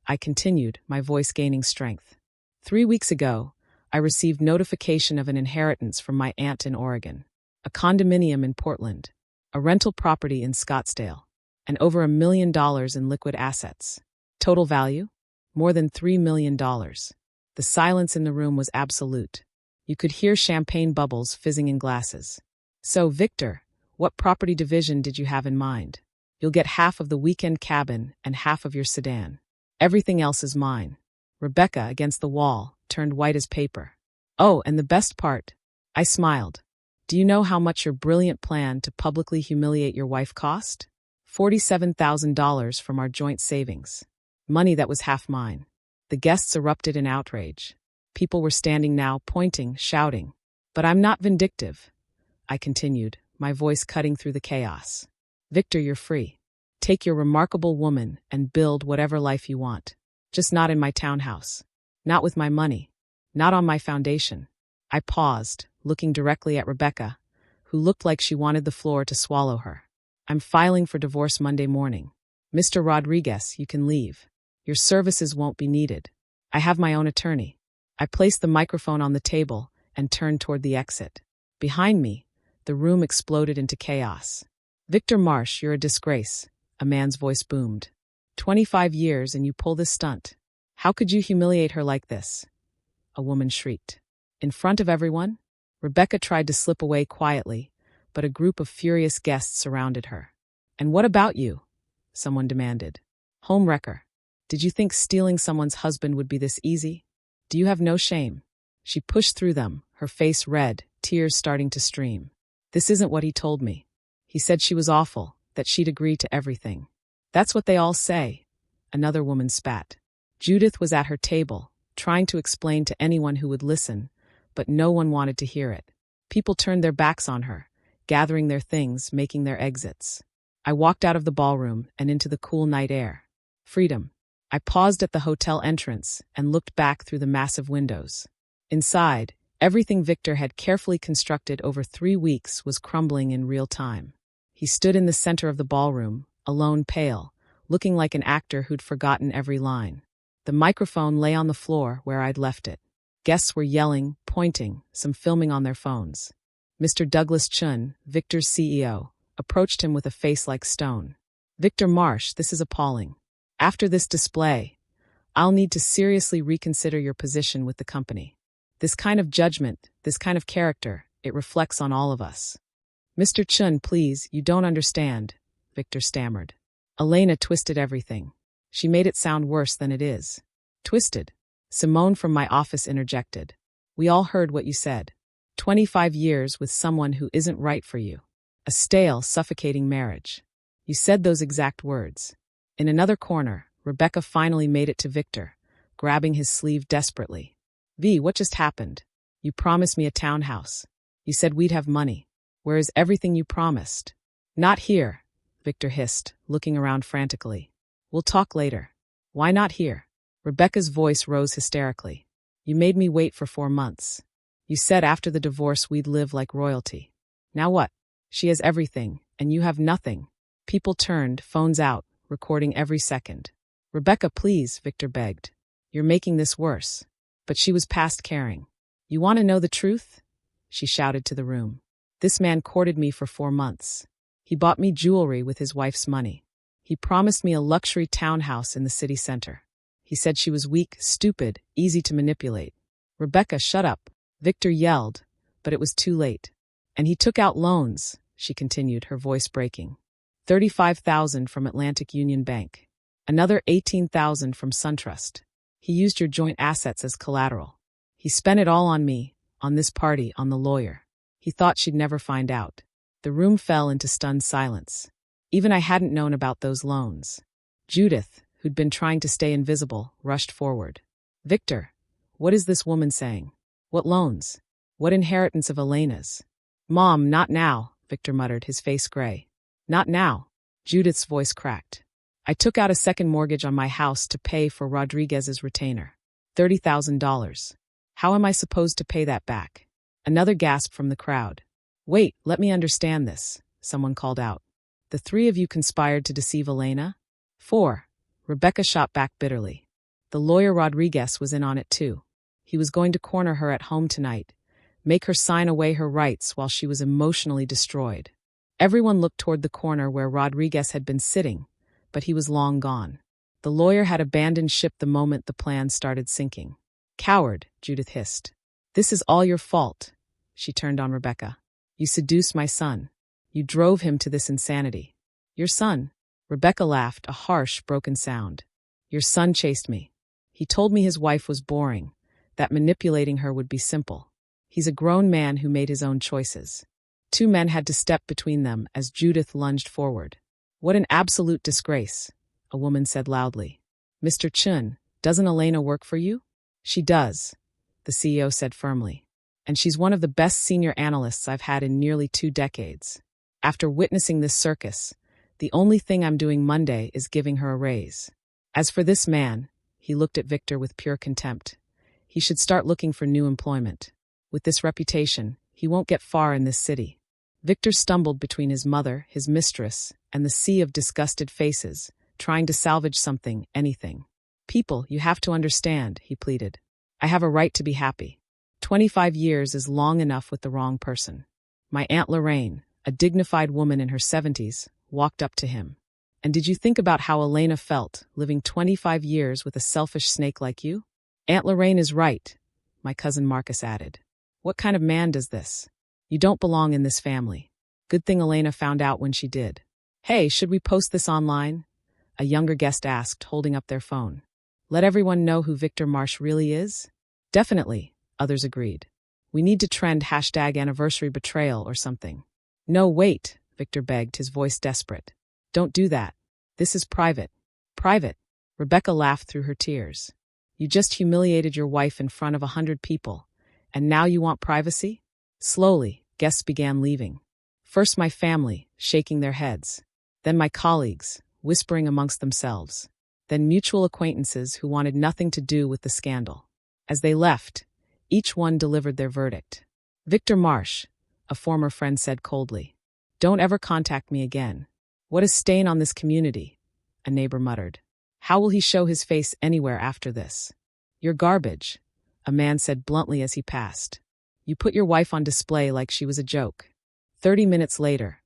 I continued, my voice gaining strength. 3 weeks ago, I received notification of an inheritance from my aunt in Oregon, a condominium in Portland, a rental property in Scottsdale, and over $1 million in liquid assets. Total value? More than $3 million. The silence in the room was absolute. You could hear champagne bubbles fizzing in glasses. So, Victor, what property division did you have in mind? You'll get half of the weekend cabin and half of your sedan. Everything else is mine. Rebecca, against the wall, turned white as paper. Oh, and the best part. I smiled. Do you know how much your brilliant plan to publicly humiliate your wife cost? $47,000 from our joint savings. Money that was half mine. The guests erupted in outrage. People were standing now, pointing, shouting. But I'm not vindictive, I continued, my voice cutting through the chaos. Victor, you're free. Take your remarkable woman and build whatever life you want. Just not in my townhouse. Not with my money. Not on my foundation. I paused, looking directly at Rebecca, who looked like she wanted the floor to swallow her. I'm filing for divorce Monday morning. Mr. Rodriguez, you can leave. Your services won't be needed. I have my own attorney. I placed the microphone on the table and turned toward the exit. Behind me, the room exploded into chaos. Victor Marsh, you're a disgrace, a man's voice boomed. 25 years and you pull this stunt. How could you humiliate her like this? A woman shrieked. In front of everyone? Rebecca tried to slip away quietly, but a group of furious guests surrounded her. And what about you? Someone demanded. Homewrecker. Did you think stealing someone's husband would be this easy? Do you have no shame? She pushed through them, her face red, tears starting to stream. This isn't what he told me. He said she was awful, that she'd agree to everything. That's what they all say. Another woman spat. Judith was at her table, trying to explain to anyone who would listen, but no one wanted to hear it. People turned their backs on her, gathering their things, making their exits. I walked out of the ballroom and into the cool night air. Freedom. I paused at the hotel entrance and looked back through the massive windows. Inside, everything Victor had carefully constructed over 3 weeks was crumbling in real time. He stood in the center of the ballroom, alone, pale, looking like an actor who'd forgotten every line. The microphone lay on the floor where I'd left it. Guests were yelling, pointing, some filming on their phones. Mr. Douglas Chun, Victor's CEO, approached him with a face like stone. Victor Marsh, this is appalling. After this display, I'll need to seriously reconsider your position with the company. This kind of judgment, this kind of character, it reflects on all of us. Mr. Chun, please, you don't understand, Victor stammered. Elena twisted everything. She made it sound worse than it is. Twisted? Simone from my office interjected. We all heard what you said. 25 years with someone who isn't right for you. A stale, suffocating marriage. You said those exact words. In another corner, Rebecca finally made it to Victor, grabbing his sleeve desperately. V, what just happened? You promised me a townhouse. You said we'd have money. Where is everything you promised? Not here, Victor hissed, looking around frantically. We'll talk later. Why not here? Rebecca's voice rose hysterically. You made me wait for 4 months. You said after the divorce we'd live like royalty. Now what? She has everything, and you have nothing. People turned, phones out, recording every second. Rebecca, please, Victor begged. You're making this worse. But she was past caring. You want to know the truth? She shouted to the room. This man courted me for 4 months. He bought me jewelry with his wife's money. He promised me a luxury townhouse in the city center. He said she was weak, stupid, easy to manipulate. Rebecca, shut up, Victor yelled, but it was too late. And he took out loans, she continued, her voice breaking. $35,000 from Atlantic Union Bank. Another $18,000 from SunTrust. He used your joint assets as collateral. He spent it all on me, on this party, on the lawyer. He thought she'd never find out. The room fell into stunned silence. Even I hadn't known about those loans. Judith, who'd been trying to stay invisible, rushed forward. Victor, what is this woman saying? What loans? What inheritance of Elena's? Mom, not now, Victor muttered, his face gray. Not now. Judith's voice cracked. I took out a second mortgage on my house to pay for Rodriguez's retainer. $30,000. How am I supposed to pay that back? Another gasp from the crowd. Wait, let me understand this, someone called out. The 3 of you conspired to deceive Elena? 4. Rebecca shot back bitterly. The lawyer Rodriguez was in on it too. He was going to corner her at home tonight, make her sign away her rights while she was emotionally destroyed. Everyone looked toward the corner where Rodriguez had been sitting, but he was long gone. The lawyer had abandoned ship the moment the plan started sinking. Coward, Judith hissed. This is all your fault. She turned on Rebecca. You seduced my son. You drove him to this insanity. Your son. Rebecca laughed, a harsh, broken sound. Your son chased me. He told me his wife was boring, that manipulating her would be simple. He's a grown man who made his own choices. 2 men had to step between them as Judith lunged forward. What an absolute disgrace, a woman said loudly. Mr. Chun, doesn't Elena work for you? She does, the CEO said firmly. And she's one of the best senior analysts I've had in nearly 2 decades. After witnessing this circus, the only thing I'm doing Monday is giving her a raise. As for this man, he looked at Victor with pure contempt. He should start looking for new employment. With this reputation, he won't get far in this city. Victor stumbled between his mother, his mistress, and the sea of disgusted faces, trying to salvage something, anything. People, you have to understand, he pleaded. I have a right to be happy. 25 years is long enough with the wrong person. My Aunt Lorraine, a dignified woman in her 70s, walked up to him. And did you think about how Elena felt, living 25 years with a selfish snake like you? Aunt Lorraine is right, my cousin Marcus added. What kind of man does this? You don't belong in this family. Good thing Elena found out when she did. Hey, should we post this online? A younger guest asked, holding up their phone. Let everyone know who Victor Marsh really is? Definitely, others agreed. We need to trend #anniversary betrayal or something. No, wait, Victor begged, his voice desperate. Don't do that. This is private. Private? Rebecca laughed through her tears. You just humiliated your wife in front of 100 people, and now you want privacy? Slowly, guests began leaving. First my family, shaking their heads. Then my colleagues, whispering amongst themselves. Then mutual acquaintances who wanted nothing to do with the scandal. As they left, each one delivered their verdict. Victor Marsh, a former friend said coldly. Don't ever contact me again. What a stain on this community, a neighbor muttered. How will he show his face anywhere after this? You're garbage, a man said bluntly as he passed. You put your wife on display like she was a joke. 30 minutes later,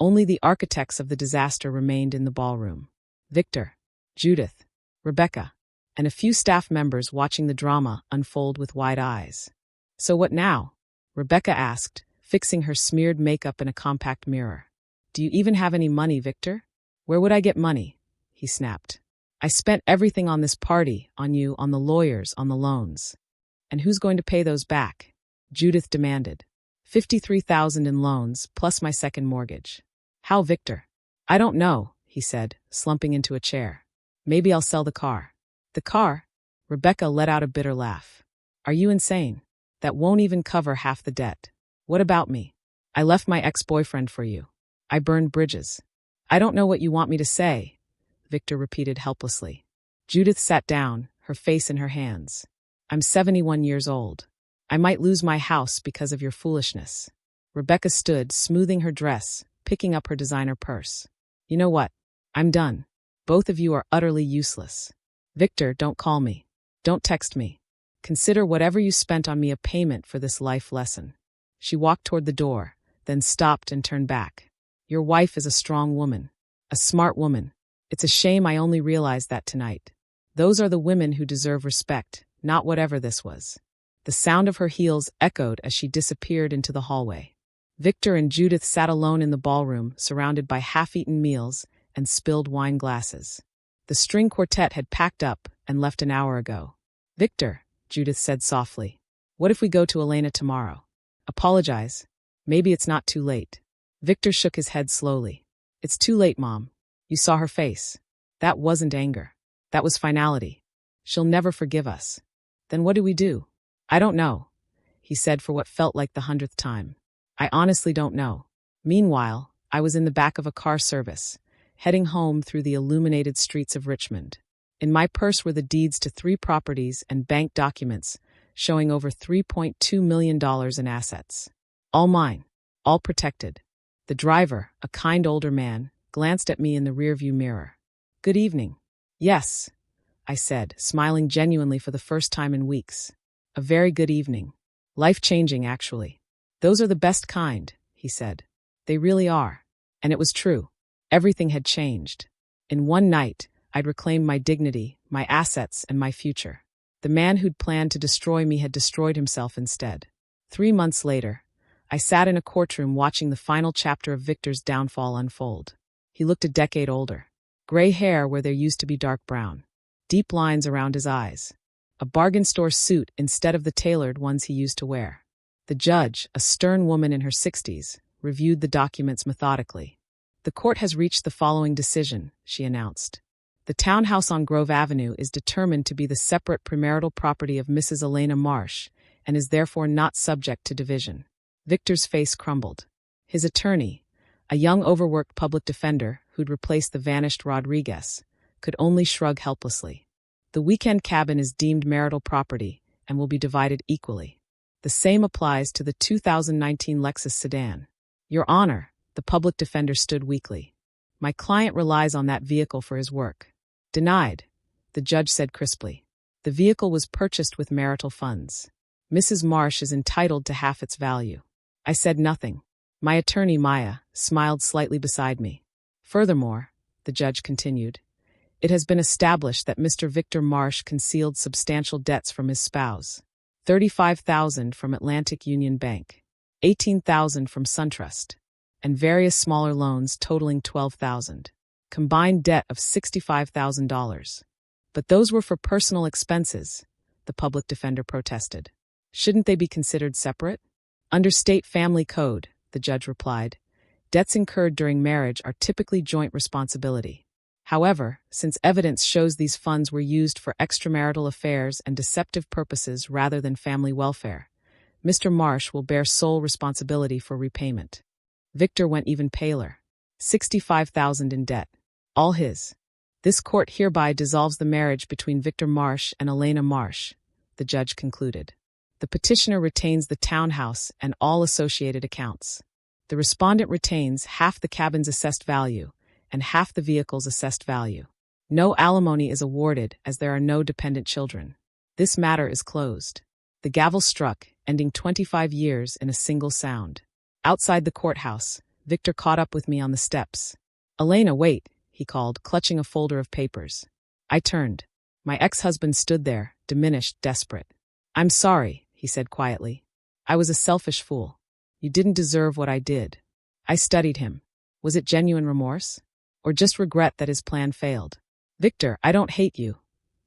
only the architects of the disaster remained in the ballroom. Victor, Judith, Rebecca, and a few staff members watching the drama unfold with wide eyes. So what now? Rebecca asked, fixing her smeared makeup in a compact mirror. Do you even have any money, Victor? Where would I get money? He snapped. I spent everything on this party, on you, on the lawyers, on the loans. And who's going to pay those back? Judith demanded. $53,000 in loans, plus my second mortgage. How, Victor? I don't know, he said, slumping into a chair. Maybe I'll sell the car. The car? Rebecca let out a bitter laugh. Are you insane? That won't even cover half the debt. What about me? I left my ex-boyfriend for you. I burned bridges. I don't know what you want me to say, Victor repeated helplessly. Judith sat down, her face in her hands. I'm 71 years old. I might lose my house because of your foolishness. Rebecca stood, smoothing her dress, picking up her designer purse. You know what? I'm done. Both of you are utterly useless. Victor, don't call me. Don't text me. Consider whatever you spent on me a payment for this life lesson. She walked toward the door, then stopped and turned back. Your wife is a strong woman. A smart woman. It's a shame I only realized that tonight. Those are the women who deserve respect, not whatever this was. The sound of her heels echoed as she disappeared into the hallway. Victor and Judith sat alone in the ballroom, surrounded by half-eaten meals and spilled wine glasses. The string quartet had packed up and left an hour ago. Victor, Judith said softly, what if we go to Elena tomorrow? Apologize. Maybe it's not too late. Victor shook his head slowly. It's too late, Mom. You saw her face. That wasn't anger. That was finality. She'll never forgive us. Then what do we do? I don't know, he said for what felt like the 100th time. I honestly don't know. Meanwhile, I was in the back of a car service, heading home through the illuminated streets of Richmond. In my purse were the deeds to 3 properties and bank documents showing over $3.2 million in assets. All mine, all protected. The driver, a kind older man, glanced at me in the rearview mirror. Good evening. Yes, I said, smiling genuinely for the first time in weeks. A very good evening. Life-changing, actually. Those are the best kind, he said. They really are. And it was true. Everything had changed. In one night, I'd reclaimed my dignity, my assets, and my future. The man who'd planned to destroy me had destroyed himself instead. 3 months later, I sat in a courtroom watching the final chapter of Victor's downfall unfold. He looked a decade older. Gray hair where there used to be dark brown. Deep lines around his eyes. A bargain store suit instead of the tailored ones he used to wear. The judge, a stern woman in her 60s, reviewed the documents methodically. The court has reached the following decision, she announced. The townhouse on Grove Avenue is determined to be the separate premarital property of Mrs. Elena Marsh and is therefore not subject to division. Victor's face crumbled. His attorney, a young overworked public defender who'd replaced the vanished Rodriguez, could only shrug helplessly. The weekend cabin is deemed marital property and will be divided equally. The same applies to the 2019 Lexus sedan. Your Honor, the public defender stood weakly. My client relies on that vehicle for his work. Denied, the judge said crisply. The vehicle was purchased with marital funds. Mrs. Marsh is entitled to half its value. I said nothing. My attorney, Maya, smiled slightly beside me. Furthermore, the judge continued. It has been established that Mr. Victor Marsh concealed substantial debts from his spouse. $35,000 from Atlantic Union Bank, $18,000 from SunTrust, and various smaller loans totaling $12,000. Combined debt of $65,000. But those were for personal expenses, the public defender protested. Shouldn't they be considered separate? Under state family code, the judge replied, debts incurred during marriage are typically joint responsibility. However, since evidence shows these funds were used for extramarital affairs and deceptive purposes rather than family welfare, Mr. Marsh will bear sole responsibility for repayment. Victor went even paler. $65,000 in debt. All his. This court hereby dissolves the marriage between Victor Marsh and Elena Marsh, the judge concluded. The petitioner retains the townhouse and all associated accounts. The respondent retains half the cabin's assessed value and half the vehicle's assessed value. No alimony is awarded as there are no dependent children. This matter is closed. The gavel struck, ending 25 years in a single sound. Outside the courthouse, Victor caught up with me on the steps. Elena, wait, he called, clutching a folder of papers. I turned. My ex-husband stood there, diminished, desperate. I'm sorry, he said quietly. I was a selfish fool. You didn't deserve what I did. I studied him. Was it genuine remorse? Or just regret that his plan failed? Victor, I don't hate you,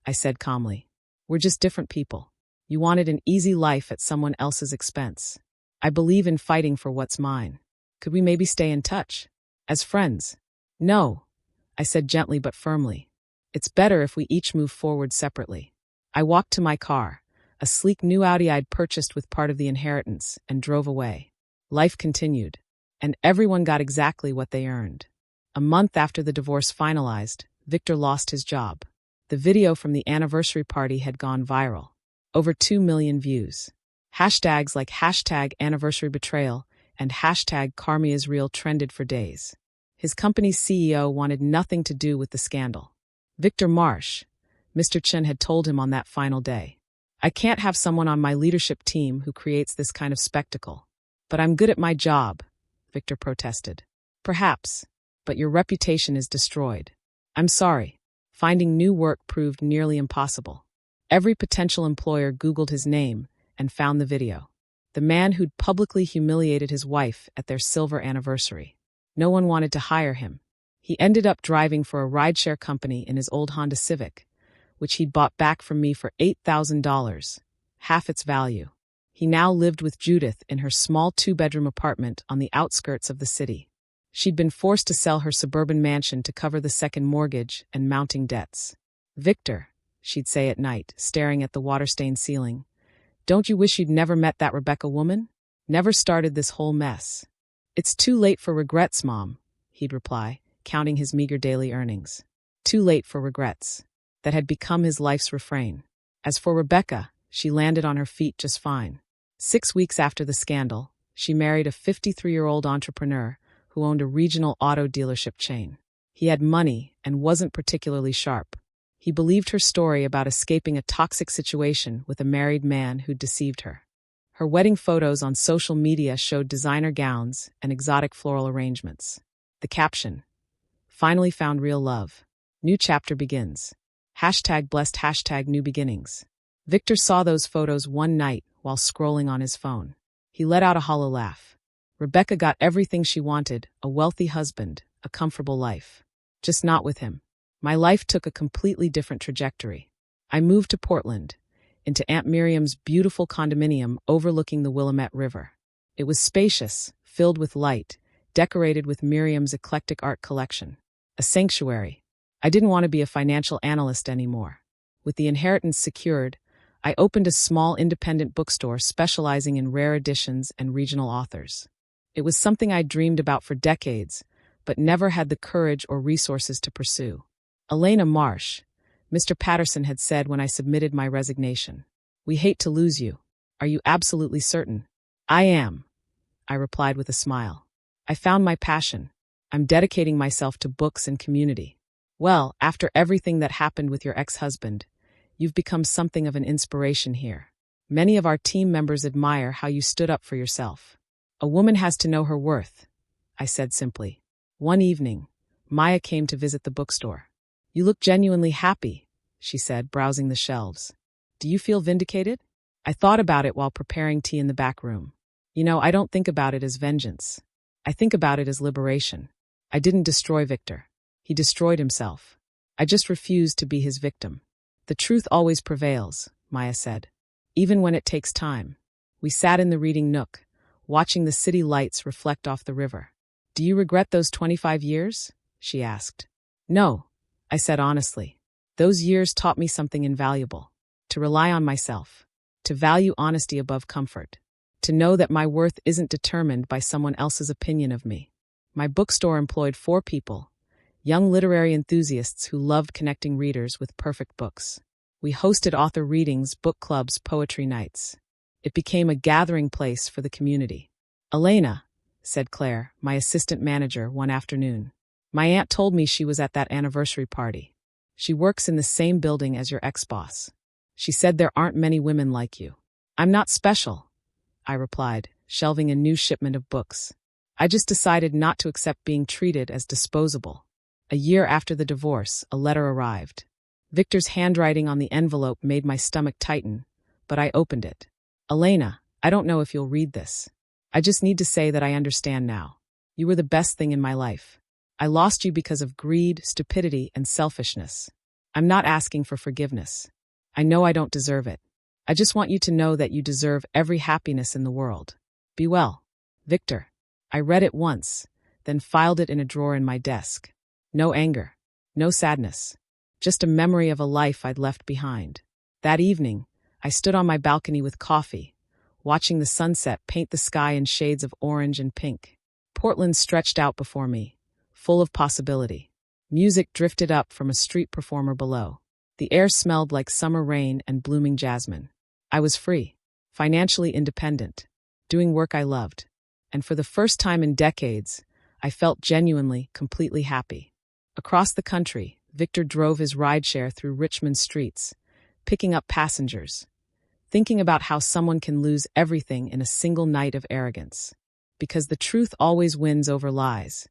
I said calmly. We're just different people. You wanted an easy life at someone else's expense. I believe in fighting for what's mine. Could we maybe stay in touch? As friends? No, I said gently but firmly. It's better if we each move forward separately. I walked to my car, a sleek new Audi I'd purchased with part of the inheritance, and drove away. Life continued, and everyone got exactly what they earned. A month after the divorce finalized, Victor lost his job. The video from the anniversary party had gone viral. Over 2 million views. Hashtags like #AnniversaryBetrayal and #CarmeIsReal trended for days. His company's CEO wanted nothing to do with the scandal. Victor Marsh, Mr. Chen had told him on that final day. I can't have someone on my leadership team who creates this kind of spectacle. But I'm good at my job, Victor protested. Perhaps, but your reputation is destroyed. I'm sorry. Finding new work proved nearly impossible. Every potential employer Googled his name and found the video. The man who'd publicly humiliated his wife at their silver anniversary. No one wanted to hire him. He ended up driving for a rideshare company in his old Honda Civic, which he'd bought back from me for $8,000, half its value. He now lived with Judith in her small 2-bedroom apartment on the outskirts of the city. She'd been forced to sell her suburban mansion to cover the second mortgage and mounting debts. Victor, she'd say at night, staring at the water-stained ceiling, don't you wish you'd never met that Rebecca woman? Never started this whole mess. It's too late for regrets, Mom, he'd reply, counting his meager daily earnings. Too late for regrets. That had become his life's refrain. As for Rebecca, she landed on her feet just fine. 6 weeks after the scandal, she married a 53-year-old entrepreneur who owned a regional auto dealership chain. He had money and wasn't particularly sharp. He believed her story about escaping a toxic situation with a married man who'd deceived her. Her wedding photos on social media showed designer gowns and exotic floral arrangements. The caption, finally found real love. New chapter begins. #blessed #new beginnings. Victor saw those photos one night while scrolling on his phone. He let out a hollow laugh. Rebecca got everything she wanted, a wealthy husband, a comfortable life. Just not with him. My life took a completely different trajectory. I moved to Portland, into Aunt Miriam's beautiful condominium overlooking the Willamette River. It was spacious, filled with light, decorated with Miriam's eclectic art collection. A sanctuary. I didn't want to be a financial analyst anymore. With the inheritance secured, I opened a small independent bookstore specializing in rare editions and regional authors. It was something I'd dreamed about for decades, but never had the courage or resources to pursue. Elena Marsh, Mr. Patterson had said when I submitted my resignation. We hate to lose you. Are you absolutely certain? I am, I replied with a smile. I found my passion. I'm dedicating myself to books and community. Well, after everything that happened with your ex-husband, you've become something of an inspiration here. Many of our team members admire how you stood up for yourself. A woman has to know her worth, I said simply. One evening, Maya came to visit the bookstore. You look genuinely happy, she said, browsing the shelves. Do you feel vindicated? I thought about it while preparing tea in the back room. I don't think about it as vengeance. I think about it as liberation. I didn't destroy Victor. He destroyed himself. I just refused to be his victim. The truth always prevails, Maya said, even when it takes time. We sat in the reading nook, watching the city lights reflect off the river. Do you regret those 25 years? She asked. No, I said honestly. Those years taught me something invaluable. To rely on myself. To value honesty above comfort. To know that my worth isn't determined by someone else's opinion of me. My bookstore employed 4 people, young literary enthusiasts who loved connecting readers with perfect books. We hosted author readings, book clubs, poetry nights. It became a gathering place for the community. Elena, said Claire, my assistant manager, one afternoon. My aunt told me she was at that anniversary party. She works in the same building as your ex-boss. She said there aren't many women like you. I'm not special, I replied, shelving a new shipment of books. I just decided not to accept being treated as disposable. A year after the divorce, a letter arrived. Victor's handwriting on the envelope made my stomach tighten, but I opened it. Elena, I don't know if you'll read this. I just need to say that I understand now. You were the best thing in my life. I lost you because of greed, stupidity, and selfishness. I'm not asking for forgiveness. I know I don't deserve it. I just want you to know that you deserve every happiness in the world. Be well. Victor. I read it once, then filed it in a drawer in my desk. No anger. No sadness. Just a memory of a life I'd left behind. That evening, I stood on my balcony with coffee, watching the sunset paint the sky in shades of orange and pink. Portland stretched out before me, full of possibility. Music drifted up from a street performer below. The air smelled like summer rain and blooming jasmine. I was free, financially independent, doing work I loved. And for the first time in decades, I felt genuinely, completely happy. Across the country, Victor drove his rideshare through Richmond streets, picking up passengers, thinking about how someone can lose everything in a single night of arrogance. Because the truth always wins over lies,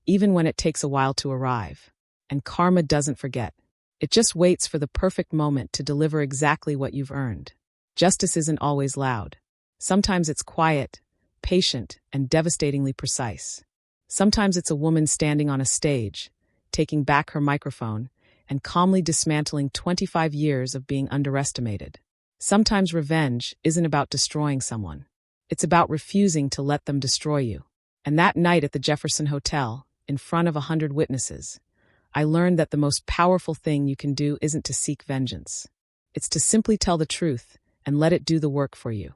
even when it takes a while to arrive. And karma doesn't forget. It just waits for the perfect moment to deliver exactly what you've earned. Justice isn't always loud. Sometimes it's quiet, patient, and devastatingly precise. Sometimes it's a woman standing on a stage, taking back her microphone, and calmly dismantling 25 years of being underestimated. Sometimes revenge isn't about destroying someone. It's about refusing to let them destroy you. And that night at the Jefferson Hotel, in front of 100 witnesses, I learned that the most powerful thing you can do isn't to seek vengeance. It's to simply tell the truth and let it do the work for you.